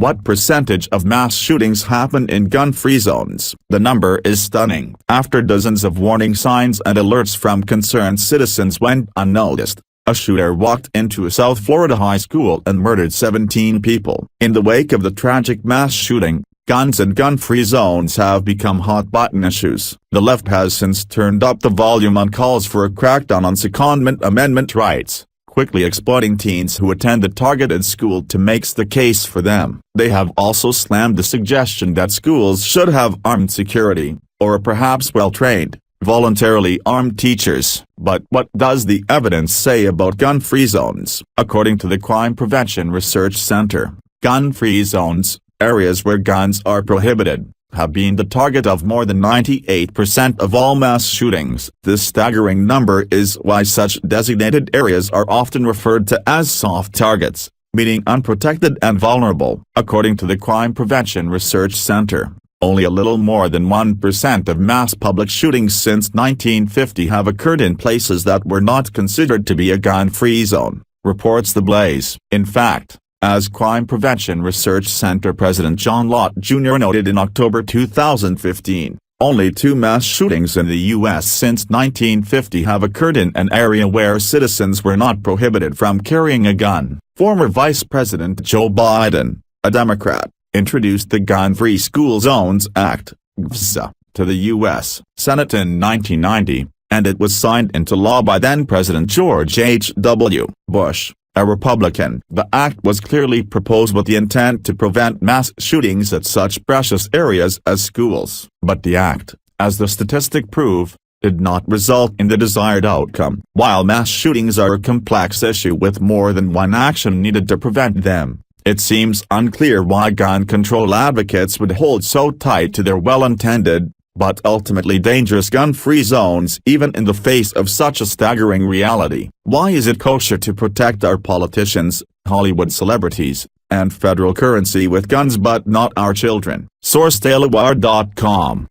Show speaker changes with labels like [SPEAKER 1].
[SPEAKER 1] What percentage of mass shootings happen in gun-free zones? The number is stunning. After dozens of warning signs and alerts from concerned citizens went unnoticed, a shooter walked into a South Florida high school and murdered 17 people. In the wake of the tragic mass shooting, guns and gun-free zones have become hot-button issues. The left has since turned up the volume on calls for a crackdown on Secondment Amendment rights, quickly exploiting teens who attend the targeted school to make the case for them. They have also slammed the suggestion that schools should have armed security, or perhaps well-trained, voluntarily armed teachers. But what does the evidence say about gun-free zones? According to the Crime Prevention Research Center, gun-free zones, areas where guns are prohibited, have been the target of more than 98% of all mass shootings. This staggering number is why such designated areas are often referred to as soft targets, meaning unprotected and vulnerable. According to the Crime Prevention Research Center, only a little more than 1% of mass public shootings since 1950 have occurred in places that were not considered to be a gun-free zone, reports The Blaze. In fact, as Crime Prevention Research Center President John Lott Jr. noted in October 2015, only 2 mass shootings in the U.S. since 1950 have occurred in an area where citizens were not prohibited from carrying a gun. Former Vice President Joe Biden, a Democrat, introduced the Gun-Free School Zones Act, GFZA, to the U.S. Senate in 1990, and it was signed into law by then-President George H.W. Bush, a Republican. The act was clearly proposed with the intent to prevent mass shootings at such precious areas as schools. But the act, as the statistics prove, did not result in the desired outcome. While mass shootings are a complex issue with more than one action needed to prevent them, it seems unclear why gun control advocates would hold so tight to their well-intended, but ultimately dangerous gun-free zones even in the face of such a staggering reality. Why is it kosher to protect our politicians, Hollywood celebrities, and federal currency with guns but not our children? Source: DailyWire.com